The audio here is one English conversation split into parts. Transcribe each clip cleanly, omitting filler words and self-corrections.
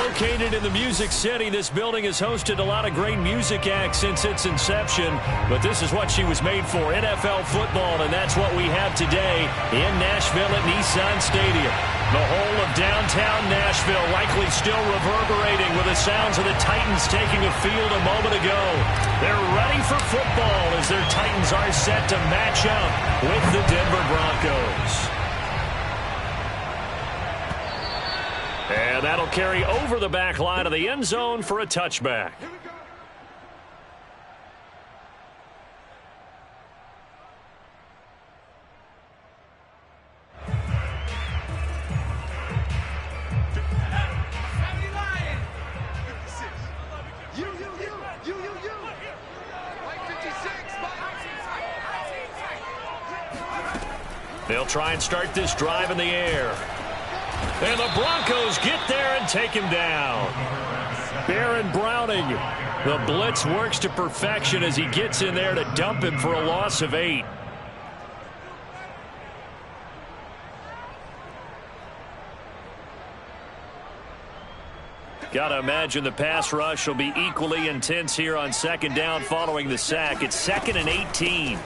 Located in the Music City, this building has hosted a lot of great music acts since its inception, but this is what she was made for, NFL football, and that's what we have today in Nashville at Nissan Stadium. The whole of downtown Nashville likely still reverberating with the sounds of the Titans taking a field a moment ago. They're ready for football as their Titans are set to match up with the Denver Broncos. And that'll carry over the back line of the end zone for a touchback. They'll try and start this drive in the air. And the Broncos get there and take him down. Baron Browning. The blitz works to perfection as he gets in there to dump him for a loss of 8. Got to imagine the pass rush will be equally intense here on second down following the sack. It's 2nd and 18.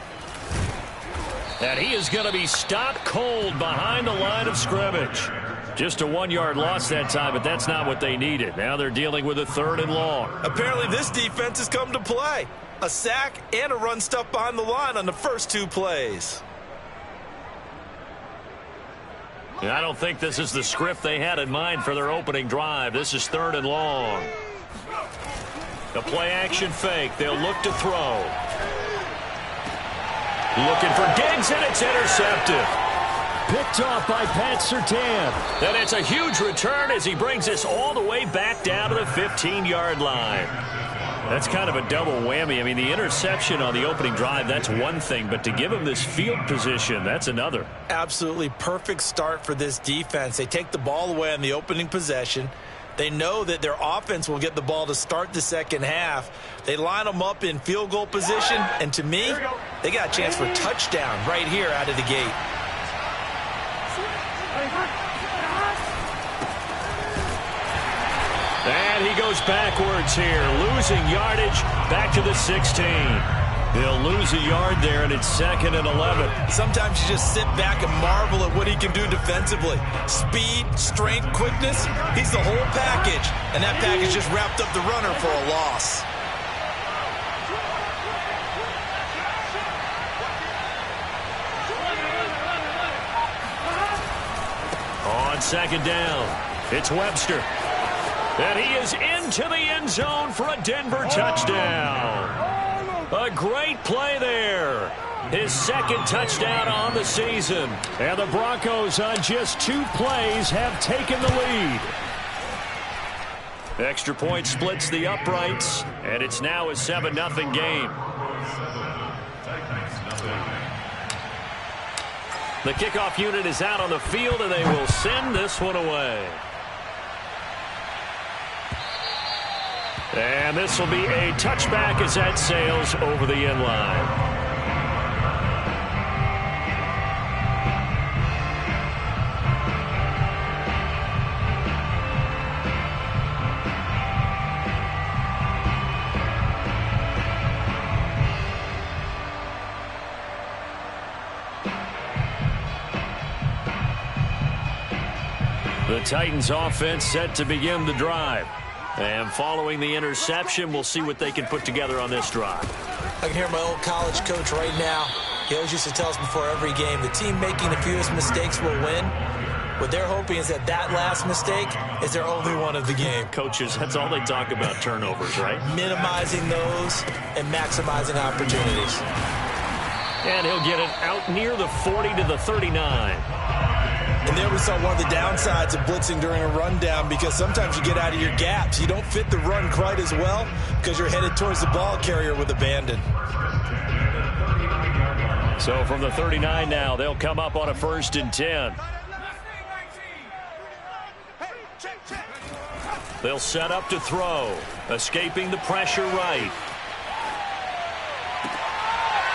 And he is going to be stopped cold behind the line of scrimmage. Just a 1-yard loss that time, but that's not what they needed. Now they're dealing with a 3rd and long. Apparently this defense has come to play. A sack and a run stuff behind the line on the first 2 plays. I don't think this is the script they had in mind for their opening drive. This is 3rd and long. The play-action fake. They'll look to throw. Looking for Diggs, and it's intercepted. Picked off by Pat Surtain. And it's a huge return as he brings us all the way back down to the 15-yard line. That's kind of a double whammy. I mean, the interception on the opening drive, that's one thing, but to give him this field position, that's another. Absolutely perfect start for this defense. They take the ball away on the opening possession. They know that their offense will get the ball to start the second half. They line them up in field goal position, and to me, they got a chance for a touchdown right here out of the gate. And he goes backwards here, losing yardage back to the 16. They'll lose a yard there, and it's 2nd and 11. Sometimes you just sit back and marvel at what he can do defensively. Speed, strength, quickness, he's the whole package. And that package just wrapped up the runner for a loss. On second down, it's Webster. And he is into the end zone for a Denver touchdown. A great play there. His 2nd touchdown on the season. And the Broncos on just 2 plays have taken the lead. Extra point splits the uprights, and it's now a 7-0 game. The kickoff unit is out on the field, and they will send this one away. And this will be a touchback as that sails over the end line. The Titans offense set to begin the drive. And following the interception, we'll see what they can put together on this drive. I can hear my old college coach right now. He always used to tell us before every game, the team making the fewest mistakes will win. What they're hoping is that that last mistake is their only one of the game. Coaches, that's all they talk about, turnovers, right? Minimizing those and maximizing opportunities. And he'll get it out near the 40 to the 39. And there we saw one of the downsides of blitzing during a rundown, because sometimes you get out of your gaps. You don't fit the run quite as well because you're headed towards the ball carrier with abandon. So from the 39 now, they'll come up on a 1st and 10. They'll set up to throw, escaping the pressure right.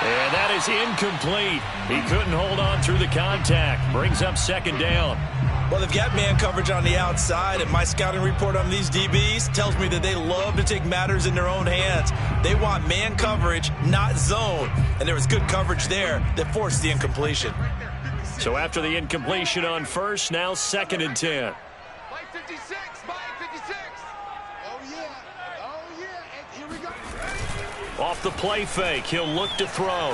And that is incomplete. He couldn't hold on through the contact. Brings up second down. Well, they've got man coverage on the outside, and my scouting report on these DBs tells me that they love to take matters in their own hands. They want man coverage, not zone. And there was good coverage there that forced the incompletion. So after the incompletion on first, now 2nd and 10. Mike 56, Mike 56. Oh, yeah. Oh, yeah. And here we go. Off the play fake, he'll look to throw.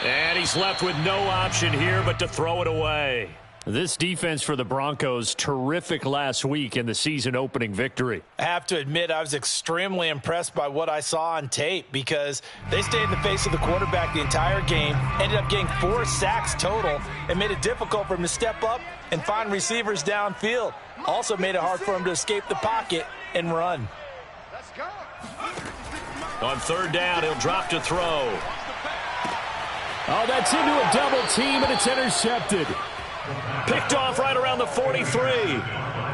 And he's left with no option here but to throw it away. This defense for the Broncos, terrific last week in the season-opening victory. I have to admit, I was extremely impressed by what I saw on tape because they stayed in the face of the quarterback the entire game, ended up getting 4 sacks total, and made it difficult for him to step up and find receivers downfield. Also made it hard for him to escape the pocket and run. Let's go. On 3rd down, he'll drop to throw. Oh, that's into a double team, and it's intercepted. Picked off right around the 43.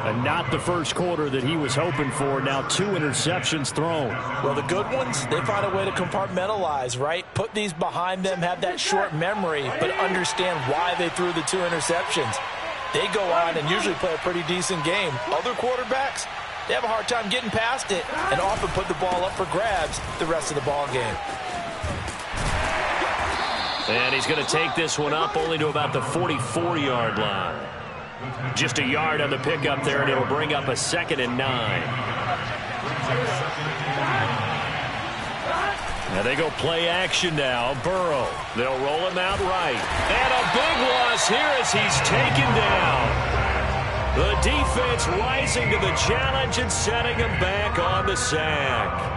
And not the first quarter that he was hoping for. Now 2 interceptions thrown. Well, the good ones, they find a way to compartmentalize, right? Put these behind them, have that short memory, but understand why they threw the 2 interceptions. They go on and usually play a pretty decent game. Other quarterbacks, they have a hard time getting past it and often put the ball up for grabs the rest of the ball game. And he's going to take this one up only to about the 44-yard line. Just a yard on the pickup there, and it'll bring up a 2nd and 9. Now they go play action now. Burrow. They'll roll him out right. And a big loss here as he's taken down. The defense rising to the challenge and setting him back on the sack.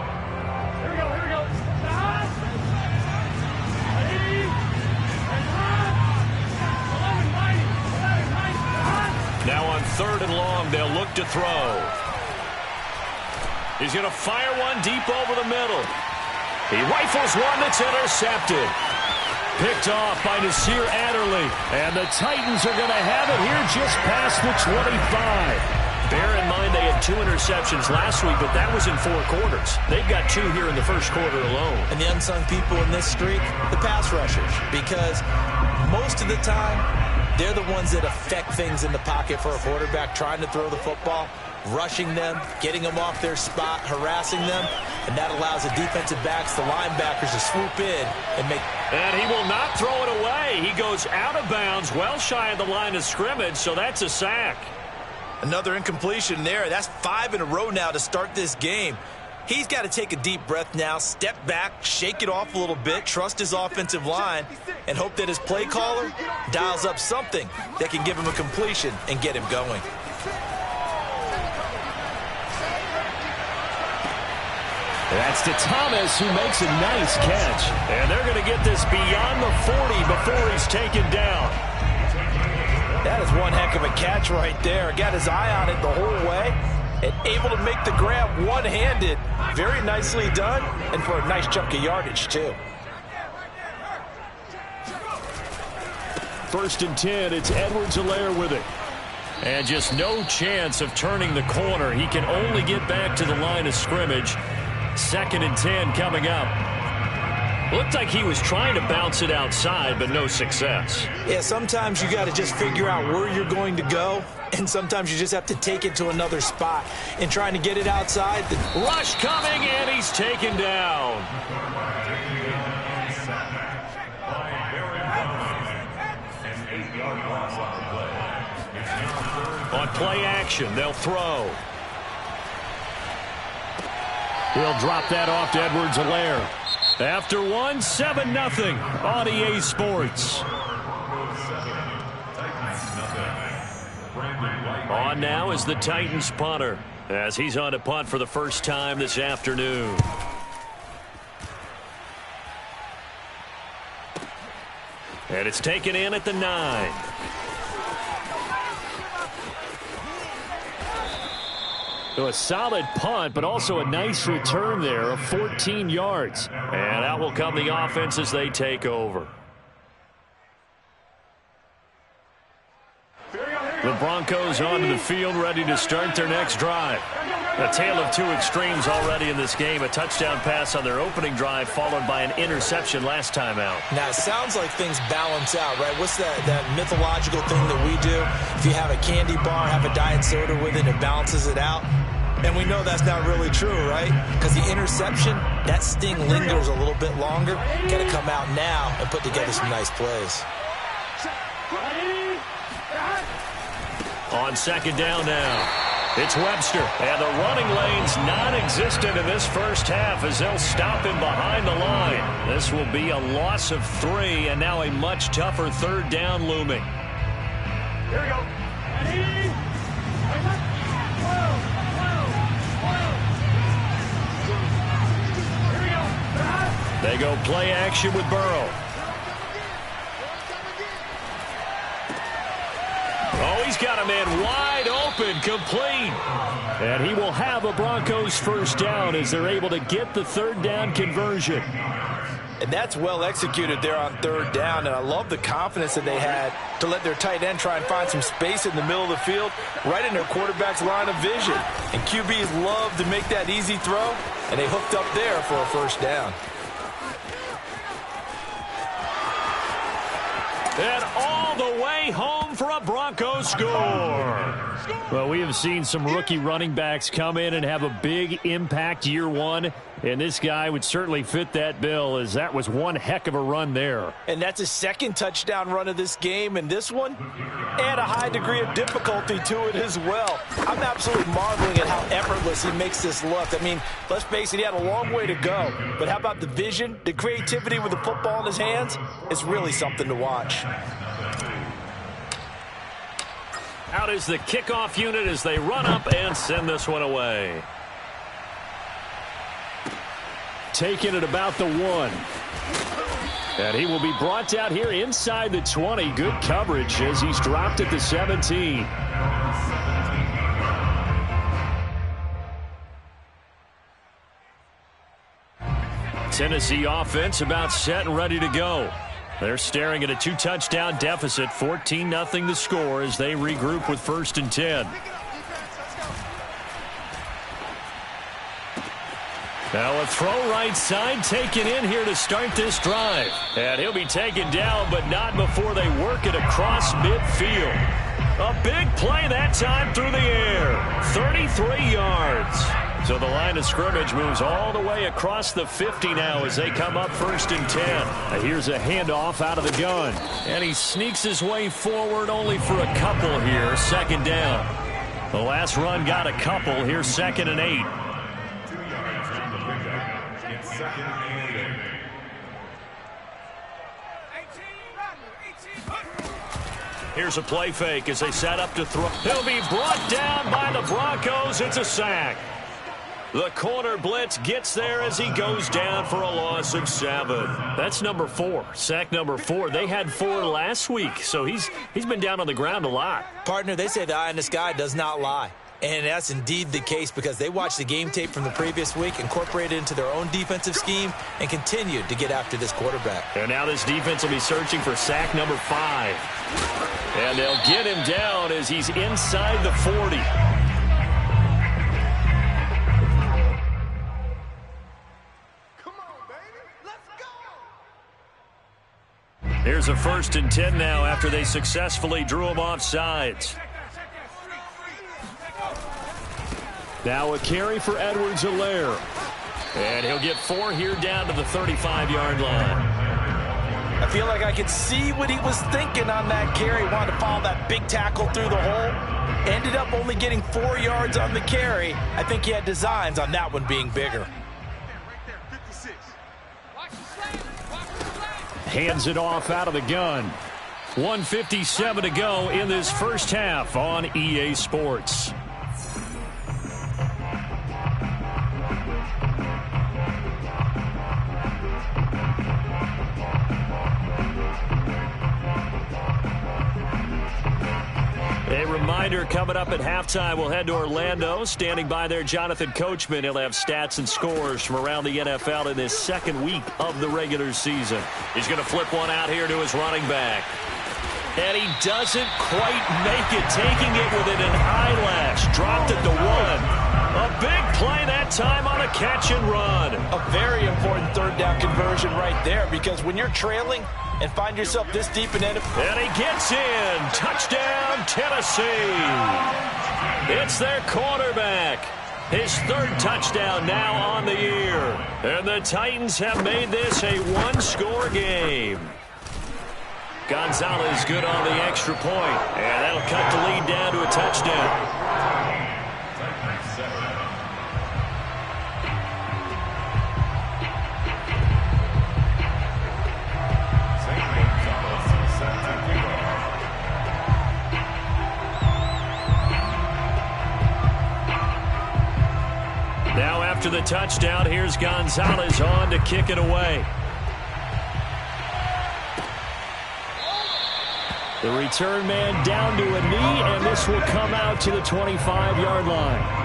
Now on 3rd and long, they'll look to throw. He's going to fire one deep over the middle. He rifles one that's intercepted. Picked off by Nasir Adderley. And the Titans are going to have it here just past the 25. Bear in mind they had 2 interceptions last week, but that was in 4 quarters. They've got 2 here in the first quarter alone. And the unsung people in this streak, the pass rushers, because most of the time, they're the ones that affect things in the pocket for a quarterback, trying to throw the football, rushing them, getting them off their spot, harassing them, and that allows the defensive backs, the linebackers to swoop in and make. And he will not throw it away. He goes out of bounds, well shy of the line of scrimmage, so that's a sack. Another incompletion there. That's 5 in a row now to start this game. He's got to take a deep breath now, step back, shake it off a little bit, trust his offensive line, and hope that his play caller dials up something that can give him a completion and get him going. That's to Thomas, who makes a nice catch. And they're going to get this beyond the 40 before he's taken down. That is one heck of a catch right there. Got his eye on it the whole way. And able to make the grab one-handed. Very nicely done, and for a nice chunk of yardage, too. 1st and 10, it's Edwards-Helaire with it. And just no chance of turning the corner. He can only get back to the line of scrimmage. 2nd and 10 coming up. Looked like he was trying to bounce it outside, but no success. Yeah, sometimes you got to just figure out where you're going to go, and sometimes you just have to take it to another spot. And trying to get it outside. Rush coming, and he's taken down. On play action, they'll throw. He'll drop that off to Edwards-Helaire. After 1, 7-0 on EA Sports. On now is the Titans punter as he's on to punt for the first time this afternoon. And it's taken in at the 9. So a solid punt, but also a nice return there of 14 yards. And out will come the offense as they take over. The Broncos onto the field, ready to start their next drive. A tale of two extremes already in this game. A touchdown pass on their opening drive followed by an interception last time out. Now, it sounds like things balance out, right? What's that mythological thing that we do? If you have a candy bar, have a diet soda with it, it balances it out. And we know that's not really true, right? Because the interception, that sting lingers a little bit longer. Got to come out now and put together some nice plays. On second down now. It's Webster, and the running lane's non-existent in this first half as they'll stop him behind the line. This will be a loss of 3, and now a much tougher third down looming. Here we go. They go play action with Burrow. Oh, he's got a man wide open, complete. And he will have a Broncos first down as they're able to get the third down conversion. And that's well executed there on third down. And I love the confidence that they had to let their tight end try and find some space in the middle of the field, right in their quarterback's line of vision. And QBs love to make that easy throw, and they hooked up there for a first down. And all the way home for a Broncos score. Well, we have seen some rookie running backs come in and have a big impact year one. And this guy would certainly fit that bill, as that was one heck of a run there. And that's his second touchdown run of this game. And this one, add a high degree of difficulty to it as well. I'm absolutely marveling at how effortless he makes this look. I mean, let's face it, he had a long way to go. But how about the vision, the creativity with the football in his hands? It's really something to watch. Out is the kickoff unit as they run up and send this one away. Taking it about the 1. And he will be brought down here inside the 20. Good coverage as he's dropped at the 17. Tennessee offense about set and ready to go. They're staring at a 2-touchdown deficit, 14-0 the score as they regroup with 1st and 10. Now a throw right side taken in here to start this drive. And he'll be taken down, but not before they work it across midfield. A big play that time through the air. 33 yards. So the line of scrimmage moves all the way across the 50 now as they come up 1st and 10. Now here's a handoff out of the gun. And he sneaks his way forward only for a couple here. 2nd down. The last run got a couple. Here's 2nd and 8. Here's a play fake as they set up to throw. He'll be brought down by the Broncos. It's a sack. The corner blitz gets there as he goes down for a loss of 7. That's number 4. Sack number 4. They had 4 last week, so he's been down on the ground a lot. Partner, they say the eye in the sky does not lie. And that's indeed the case because they watched the game tape from the previous week, incorporated it into their own defensive scheme, and continued to get after this quarterback. And now this defense will be searching for sack number 5. And they'll get him down as he's inside the 40. Here's a 1st and 10 now after they successfully drew him off sides. Now a carry for Edwards-Helaire. And he'll get 4 here down to the 35-yard line. I feel like I could see what he was thinking on that carry. Wanted to follow that big tackle through the hole. Ended up only getting 4 yards on the carry. I think he had designs on that one being bigger. Hands it off out of the gun. 1:57 to go in this first half on EA Sports. A reminder coming up at halftime, we'll head to Orlando. Standing by there, Jonathan Coachman. He'll have stats and scores from around the NFL in this second week of the regular season. He's going to flip one out here to his running back. And he doesn't quite make it, taking it within an eyelash. Dropped at the 1. A time on a catch and run. A very important third down conversion right there, because when you're trailing and find yourself this deep in NFL. And he gets in. Touchdown, Tennessee. It's their quarterback. His third touchdown now on the year. And the Titans have made this a one-score game. Gonzalez good on the extra point. And that'll cut the lead down to a touchdown. Now after the touchdown, here's Gonzalez on to kick it away. The return man down to a knee, and this will come out to the 25-yard line.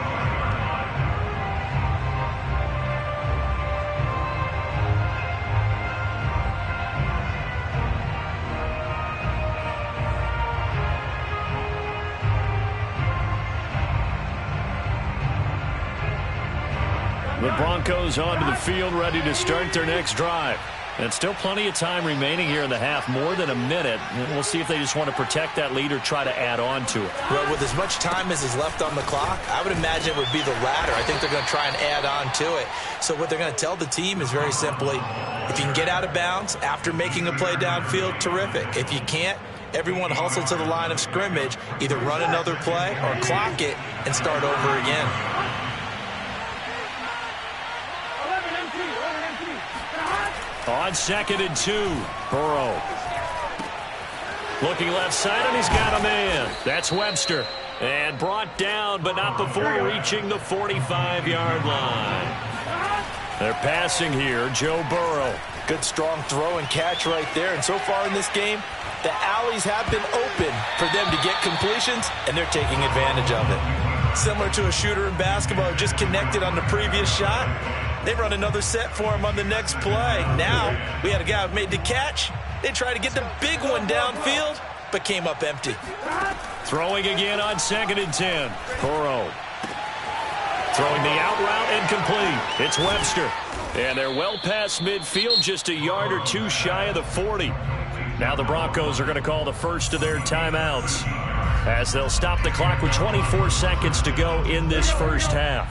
The Broncos onto the field, ready to start their next drive. And still plenty of time remaining here in the half, more than a minute. And we'll see if they just want to protect that lead or try to add on to it. Well, with as much time as is left on the clock, I would imagine it would be the latter. I think they're going to try and add on to it. So what they're going to tell the team is very simply, if you can get out of bounds after making a play downfield, terrific. If you can't, everyone hustle to the line of scrimmage, either run another play or clock it and start over again. On 2nd and 2, Burrow. Looking left side, and he's got a man. That's Webster. And brought down, but not before reaching the 45-yard line. They're passing here, Joe Burrow. Good strong throw and catch right there. And so far in this game, the alleys have been open for them to get completions, and they're taking advantage of it. Similar to a shooter in basketball who just connected on the previous shot. They run another set for him on the next play. Now, we had a guy who made the catch. They tried to get the big one downfield, but came up empty. Throwing again on 2nd and 10. Burrow. Throwing the out route incomplete. It's Webster. And they're well past midfield, just a yard or two shy of the 40. Now the Broncos are going to call the first of their timeouts, as they'll stop the clock with 24 seconds to go in this first half.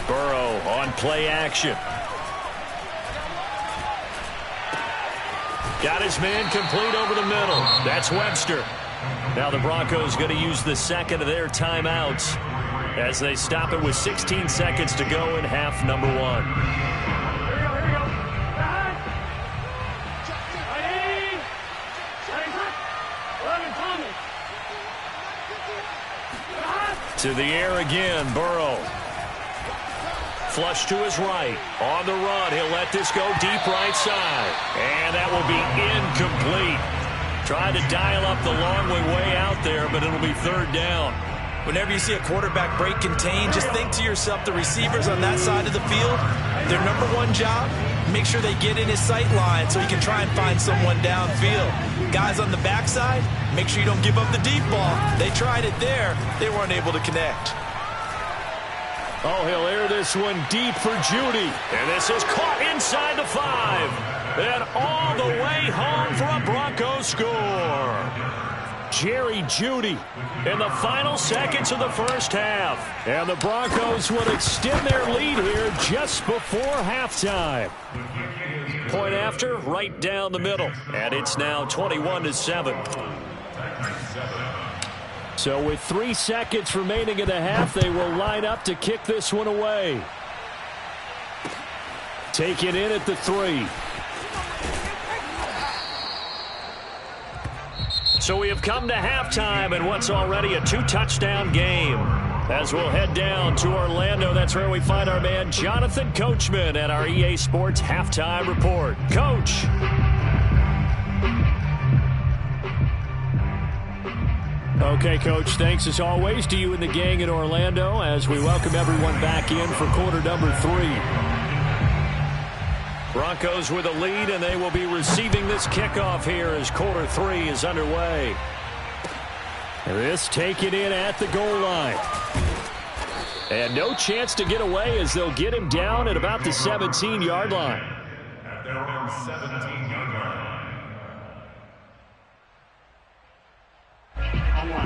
Burrow on play action. Got his man complete over the middle. That's Webster. Now the Broncos going to use the second of their timeouts as they stop it with 16 seconds to go in half number one. To the air again, Burrow. Flush to his right. On the run, he'll let this go deep right side. And that will be incomplete. Trying to dial up the long way out there, but it'll be third down. Whenever you see a quarterback break contain, just think to yourself, the receivers on that side of the field, their number one job, make sure they get in his sight line so he can try and find someone downfield. Guys on the backside, make sure you don't give up the deep ball. They tried it there. They weren't able to connect. Oh, he'll air this one deep for Judy. And this is caught inside the 5. And all the way home for a Broncos score. Jerry Judy in the final seconds of the first half. And the Broncos will extend their lead here just before halftime. Point after, right down the middle. And it's now 21-7. So with 3 seconds remaining in the half, they will line up to kick this one away. Take it in at the 3. So we have come to halftime in what's already a 2-touchdown game. As we'll head down to Orlando, that's where we find our man Jonathan Coachman at our EA Sports Halftime Report. Coach. Okay, Coach, thanks as always to you and the gang in Orlando as we welcome everyone back in for quarter number 3. Broncos with a lead, and they will be receiving this kickoff here as quarter 3 is underway. This taken in at the goal line. And no chance to get away as they'll get him down at about the 17-yard line. At their own 17-yard line.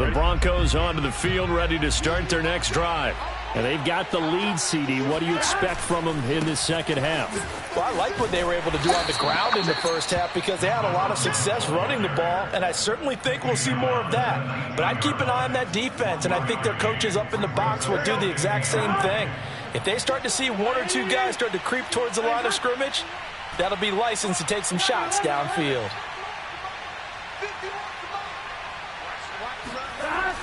The Broncos onto the field, ready to start their next drive. And they've got the lead, CD. What do you expect from them in this second half? Well, I like what they were able to do on the ground in the first half because they had a lot of success running the ball, and I certainly think we'll see more of that. But I'd keep an eye on that defense, and I think their coaches up in the box will do the exact same thing. If they start to see 1 or 2 guys start to creep towards the line of scrimmage, that'll be licensed to take some shots downfield.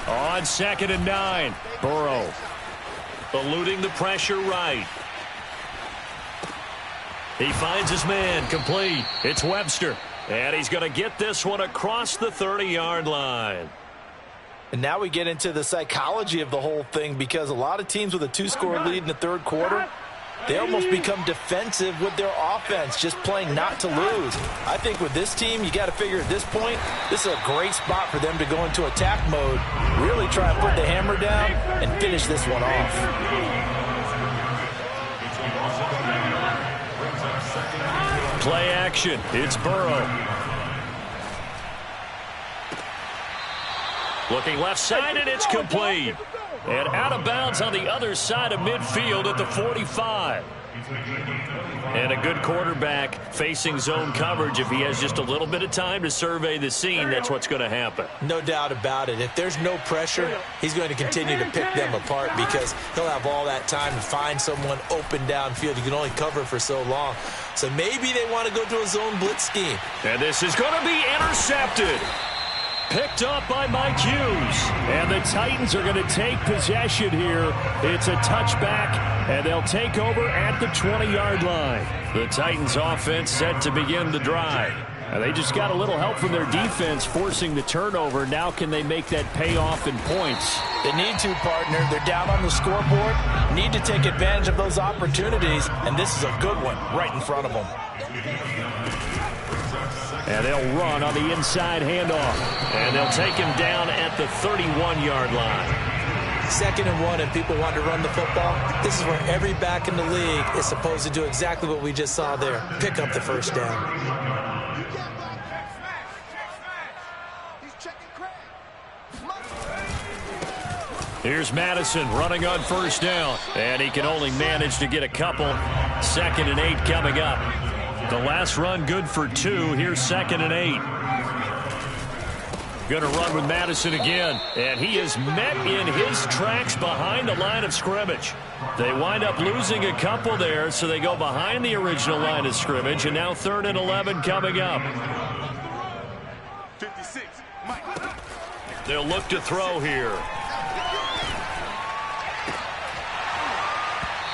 On 2nd and 9, Burrow eluding the pressure right. He finds his man, complete. It's Webster, and he's going to get this one across the 30-yard line. And now we get into the psychology of the whole thing because a lot of teams with a 2-score lead in the third quarter, they almost become defensive with their offense, just playing not to lose. I think with this team, you got to figure at this point, this is a great spot for them to go into attack mode, really try and put the hammer down and finish this one off. Play action. It's Burrow. Looking left side, and it's complete. And out of bounds on the other side of midfield at the 45. And a good quarterback facing zone coverage. If he has just a little bit of time to survey the scene, that's what's going to happen. No doubt about it. If there's no pressure, he's going to continue to pick them apart because he'll have all that time to find someone open downfield. You can only cover for so long. So maybe they want to go to a zone blitz scheme. And this is going to be intercepted. Picked up by Mike Hughes. And the Titans are going to take possession here. It's a touchback, and they'll take over at the 20-yard line. The Titans offense set to begin the drive. And they just got a little help from their defense forcing the turnover. Now can they make that pay off in points? They need to, partner. They're down on the scoreboard. Need to take advantage of those opportunities, and this is a good one right in front of them. And they'll run on the inside handoff. And they'll take him down at the 31-yard line. 2nd and 1, and people want to run the football. This is where every back in the league is supposed to do exactly what we just saw there. Pick up the first down. Here's Madison running on first down. And he can only manage to get a couple. 2nd and 8 coming up. The last run good for 2. Here's 2nd and 8. Going to run with Madison again. And he is met in his tracks behind the line of scrimmage. They wind up losing a couple there, so they go behind the original line of scrimmage. And now 3rd and 11 coming up. 56, Mike. They'll look to throw here.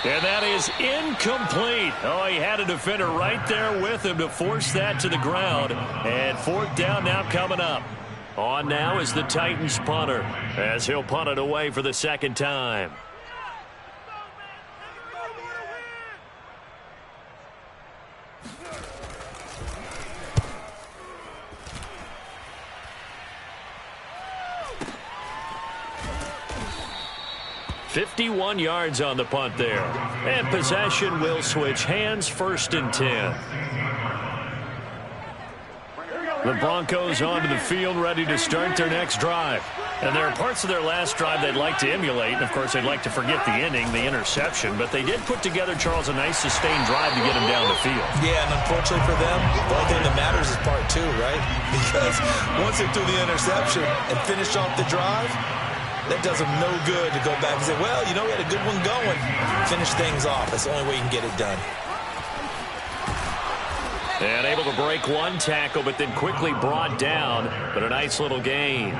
And that is incomplete. Oh, he had a defender right there with him to force that to the ground. And 4th down now coming up. On now is the Titans punter as he'll punt it away for the 2nd time. .51 yards on the punt there. And possession will switch hands, 1st and 10. The Broncos onto the field, ready to start their next drive. And there are parts of their last drive they'd like to emulate. And, of course, they'd like to forget the ending, the interception. But they did put together, Charles, a nice sustained drive to get him down the field. Yeah, and unfortunately for them, the only thing that matters is part 2, right? Because once they threw the interception and finished off the drive, that does them no good to go back and say, well, you know, we had a good one going. Finish things off. That's the only way you can get it done. And able to break one tackle, but then quickly brought down. But a nice little gain.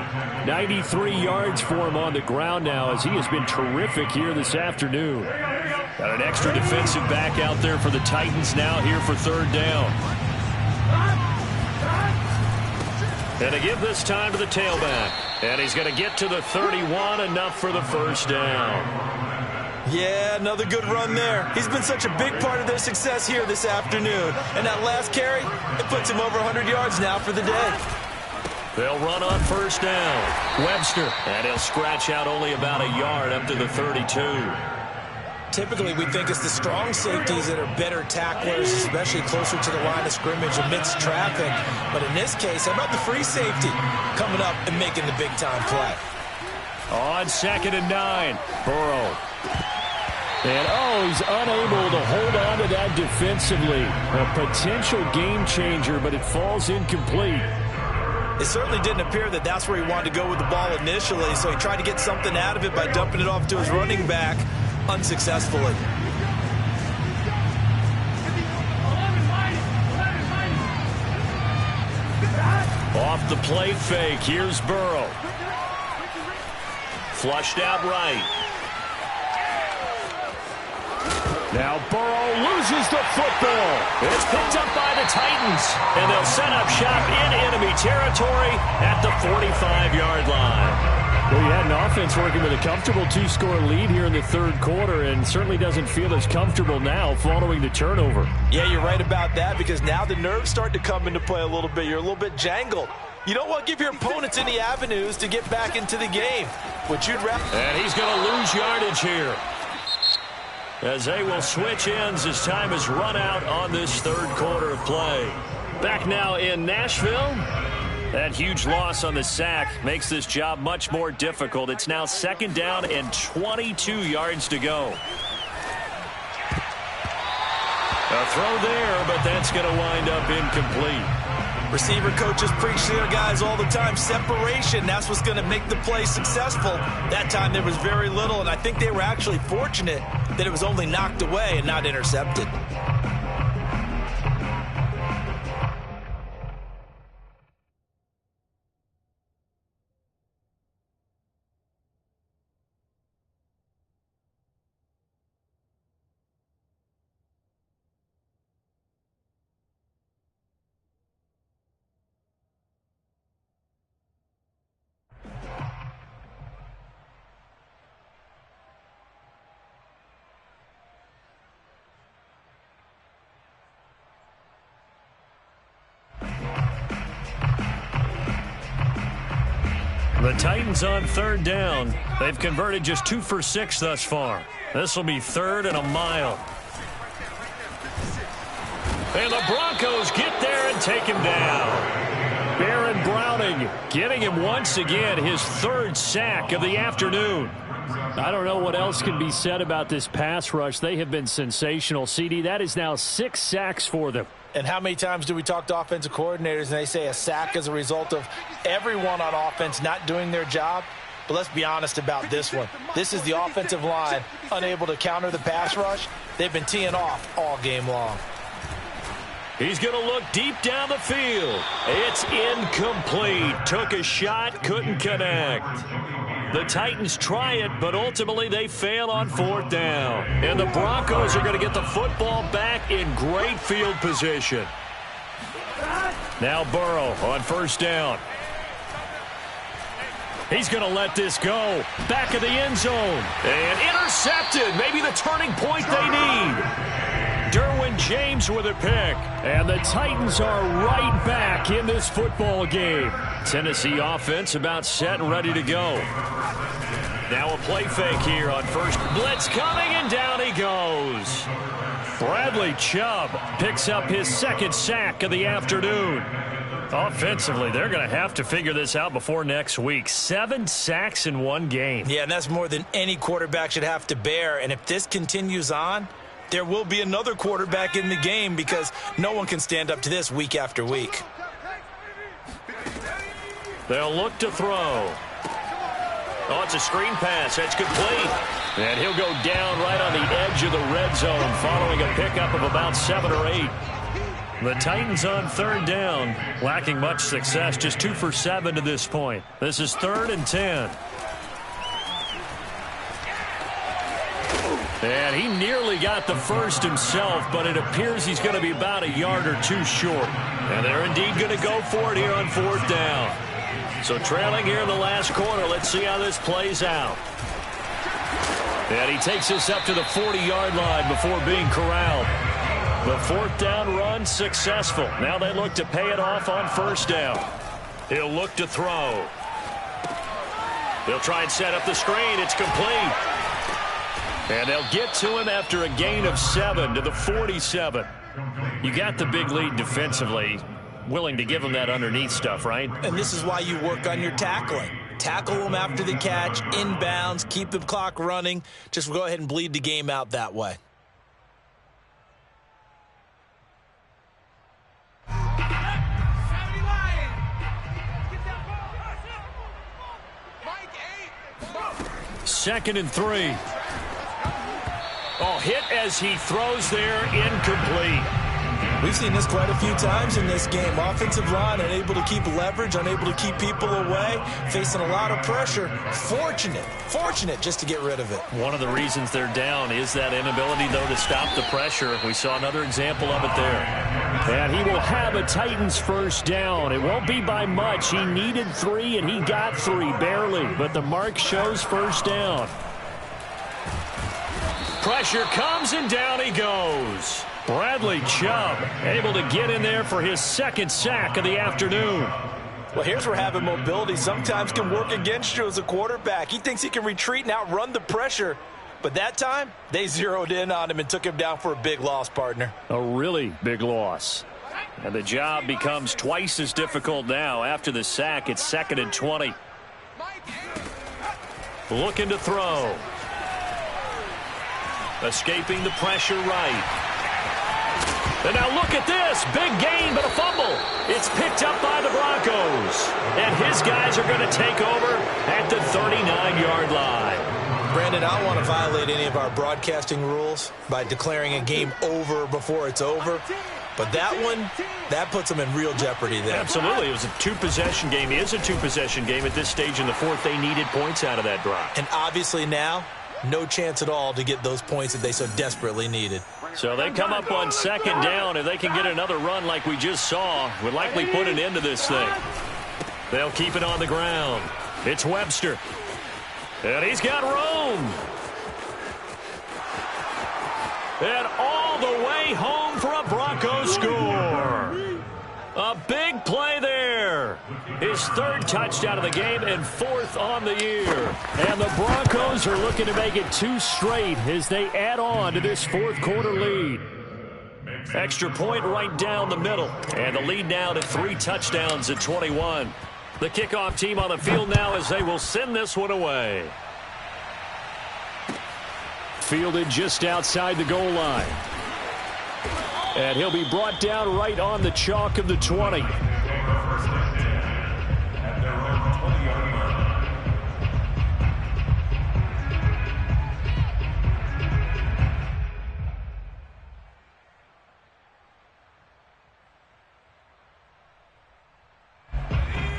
93 yards for him on the ground now as he has been terrific here this afternoon. Got an extra defensive back out there for the Titans now here for 3rd down. And a give this time to the tailback. And he's going to get to the 31, enough for the 1st down. Yeah, another good run there. He's been such a big part of their success here this afternoon. And that last carry, it puts him over 100 yards now for the day. They'll run on first down. Webster. And he'll scratch out only about a yard up to the 32. Typically, we think it's the strong safeties that are better tacklers, especially closer to the line of scrimmage amidst traffic. But in this case, how about the free safety coming up and making the big-time play? On 2nd and 9, Burrow. And, he's unable to hold on to that defensively. A potential game changer, but it falls incomplete. It certainly didn't appear that that's where he wanted to go with the ball initially, so he tried to get something out of it by dumping it off to his running back unsuccessfully. Off the play fake, here's Burrow. Flushed out right. Now Burrow loses the football. It's picked up by the Titans. And they'll set up shop in enemy territory at the 45-yard line. Well, you had an offense working with a comfortable 2-score lead here in the third quarter and certainly doesn't feel as comfortable now following the turnover. Yeah, you're right about that because now the nerves start to come into play a little bit. You're a little bit jangled. You don't want to give your opponents any avenues to get back into the game. What you'd rather... And he's going to lose yardage here, as they will switch ends as time is run out on this third quarter of play. Back now in Nashville. That huge loss on the sack makes this job much more difficult. It's now 2nd down and 22 yards to go. A throw there, but that's going to wind up incomplete. Receiver coaches preach to their guys all the time. Separation, that's what's going to make the play successful. That time there was very little, and I think they were actually fortunate that it was only knocked away and not intercepted. The Titans on 3rd down. They've converted just 2 for 6 thus far. This will be 3rd and a mile. And the Broncos get there and take him down. Baron Browning getting him once again his 3rd sack of the afternoon. I don't know what else can be said about this pass rush. They have been sensational, CD. That is now 6 sacks for them. And how many times do we talk to offensive coordinators and they say a sack is a result of everyone on offense not doing their job? But let's be honest about this one. This is the offensive line unable to counter the pass rush. They've been teeing off all game long. He's going to look deep down the field. It's incomplete. Took a shot, couldn't connect. The Titans try it, but ultimately they fail on 4th down. And the Broncos are going to get the football back in great field position. Now Burrow on 1st down. He's going to let this go. Back of the end zone. And intercepted. Maybe the turning point they need. Derwin James with a pick. And the Titans are right back in this football game. Tennessee offense about set and ready to go. Now a play fake here on first. Blitz coming, and down he goes. Bradley Chubb picks up his 2nd sack of the afternoon. Offensively, they're going to have to figure this out before next week. 7 sacks in one game. Yeah, and that's more than any quarterback should have to bear. And if this continues on, there will be another quarterback in the game because no one can stand up to this week after week. They'll look to throw. Oh, it's a screen pass. That's complete. And he'll go down right on the edge of the red zone following a pickup of about 7 or 8. The Titans on 3rd down, lacking much success, just 2 for 7 to this point. This is 3rd and 10. And he nearly got the first himself, but it appears he's going to be about a yard or 2 short. And they're indeed going to go for it here on 4th down. So trailing here in the last quarter, let's see how this plays out. And he takes us up to the 40-yard line before being corralled. The fourth down run successful. Now they look to pay it off on first down. He'll look to throw. They'll try and set up the screen. It's complete. And they'll get to him after a gain of 7 to the 47. You got the big lead defensively. Willing to give him that underneath stuff, right? And this is why you work on your tackling. Tackle them after the catch, inbounds, keep the clock running. Just go ahead and bleed the game out that way. Second and 3. Oh, hit as he throws there, incomplete. We've seen this quite a few times in this game. Offensive line unable to keep leverage, unable to keep people away, facing a lot of pressure. Fortunate just to get rid of it. One of the reasons they're down is that inability, though, to stop the pressure. We saw another example of it there. And he will have a Titans first down. It won't be by much. He needed 3, and he got 3, barely. But the mark shows first down. Pressure comes, and down he goes. Bradley Chubb able to get in there for his second sack of the afternoon. Well, here's where having mobility sometimes can work against you as a quarterback. He thinks he can retreat and outrun the pressure. But that time, they zeroed in on him and took him down for a big loss, partner. A really big loss. And the job becomes twice as difficult now. After the sack, it's 2nd and 20. Looking to throw. Escaping the pressure right. And now look at this. Big gain, but a fumble. It's picked up by the Broncos. And his guys are going to take over at the 39-yard line. Brandon, I don't want to violate any of our broadcasting rules by declaring a game over before it's over. But that one, that puts them in real jeopardy there. Absolutely. It was a two-possession game. It is a two-possession game at this stage in the fourth. They needed points out of that drive. And obviously now, no chance at all to get those points that they so desperately needed. So they come up on second down. If they can get another run like we just saw, would likely put an end to this thing. They'll keep it on the ground. It's Webster. And he's got room. And all the way home for a Broncos score. A big play there. His third touchdown of the game and 4th on the year. And the Broncos are looking to make it 2 straight as they add on to this fourth quarter lead. Extra point right down the middle. And the lead now to 3 touchdowns at 21. The kickoff team on the field now as they will send this one away. Fielded just outside the goal line. And he'll be brought down right on the chalk of the 20.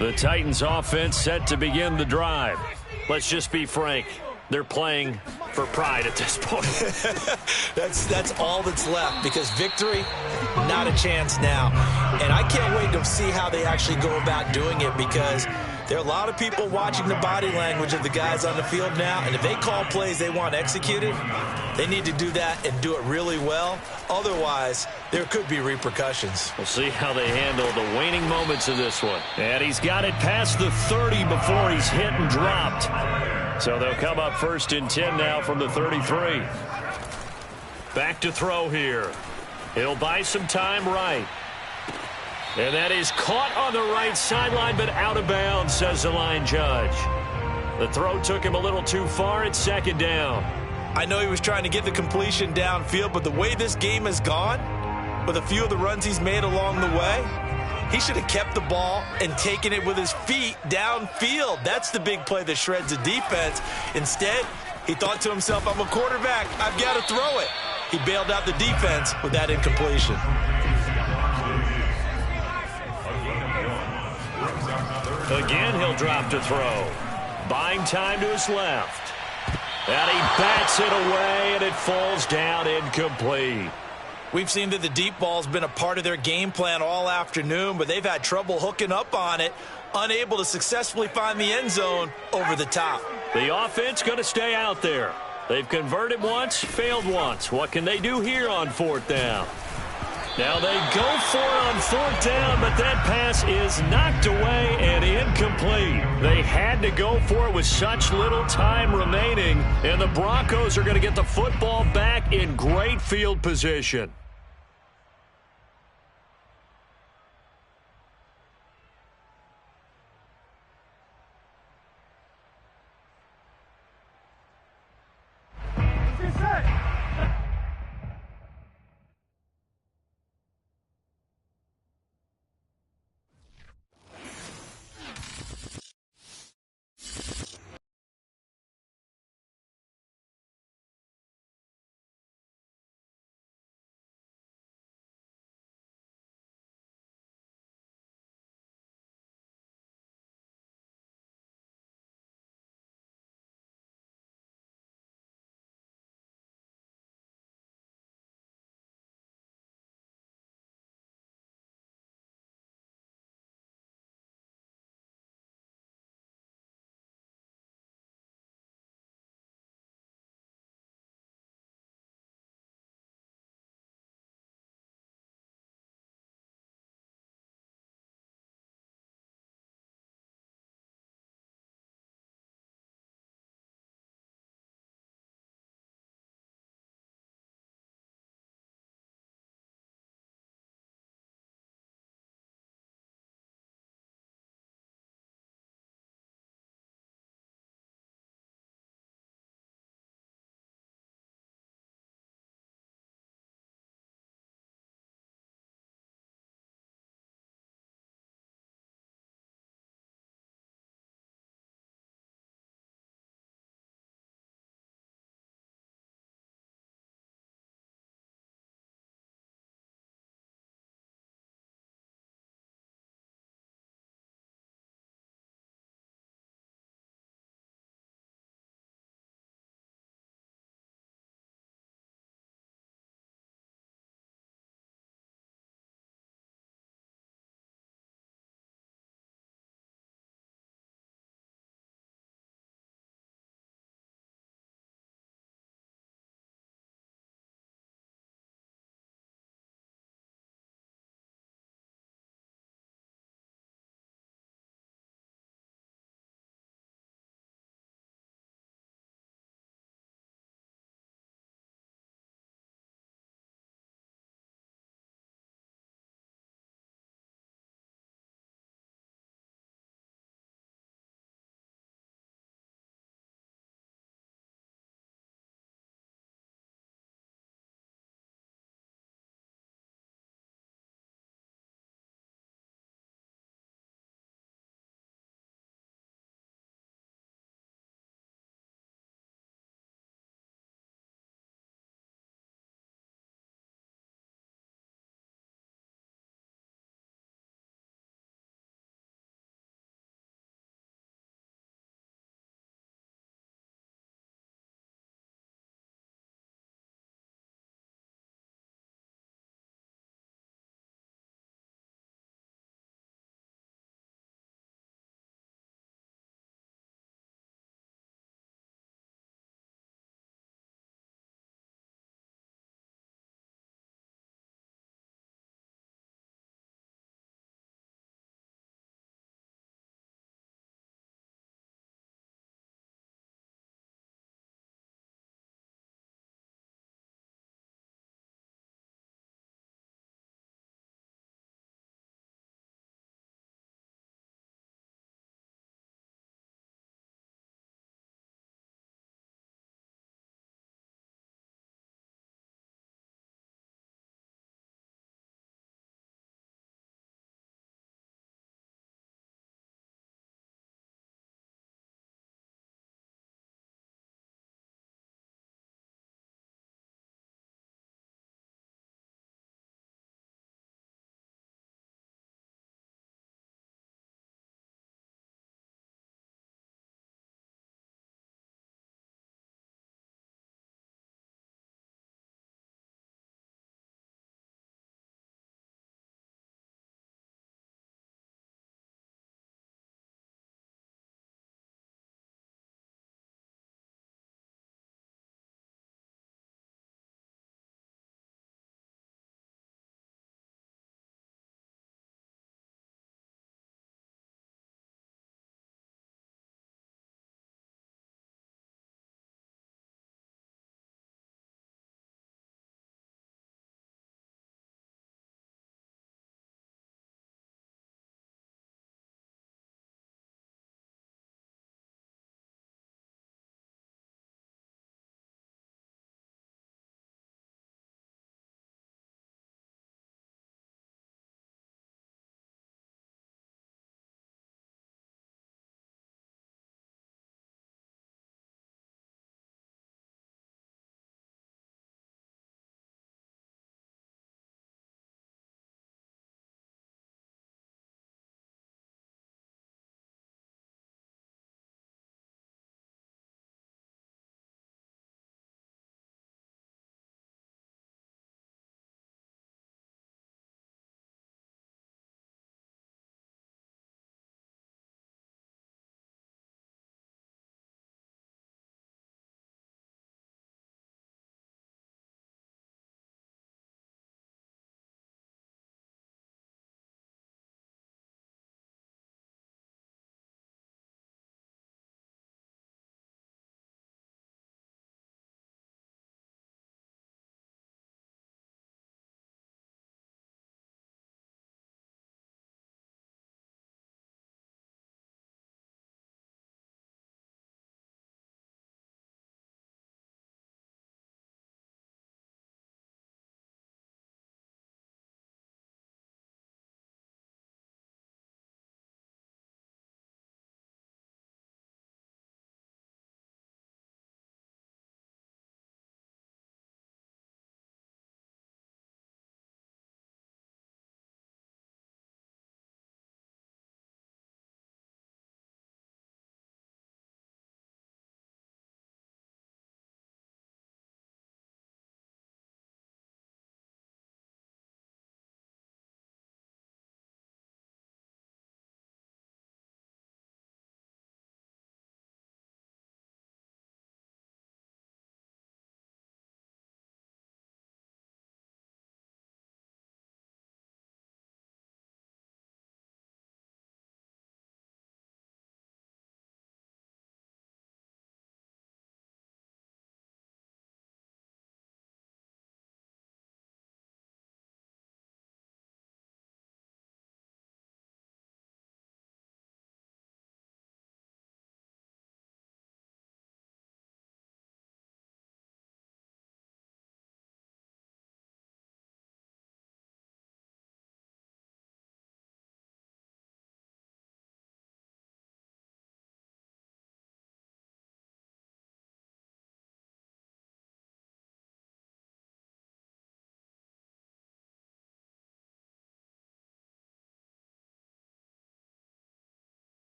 The Titans offense set to begin the drive. Let's just be frank. They're playing for pride at this point. That's all that's left, because victory, not a chance now. And I can't wait to see how they actually go about doing it, because there are a lot of people watching the body language of the guys on the field now, and if they call plays they want executed, they need to do that and do it really well. Otherwise, there could be repercussions. We'll see how they handle the waning moments of this one. And he's got it past the 30 before he's hit and dropped. So they'll come up 1st and 10 now from the 33. Back to throw here. He'll buy some time right. And that is caught on the right sideline, but out of bounds, says the line judge. The throw took him a little too far. It's 2nd down. I know he was trying to get the completion downfield, but the way this game has gone, with a few of the runs he's made along the way, he should have kept the ball and taken it with his feet downfield. That's the big play that shreds the defense. Instead, he thought to himself, I'm a quarterback. I've got to throw it. He bailed out the defense with that incompletion. Again, he'll drop to throw. Buying time to his left. And he bats it away, and it falls down incomplete. We've seen that the deep ball's been a part of their game plan all afternoon, but they've had trouble hooking up on it, unable to successfully find the end zone over the top. The offense going to stay out there. They've converted once, failed once. What can they do here on 4th down? Now they go for it on 4th down, but that pass is knocked away and incomplete. They had to go for it with such little time remaining, and the Broncos are going to get the football back in great field position.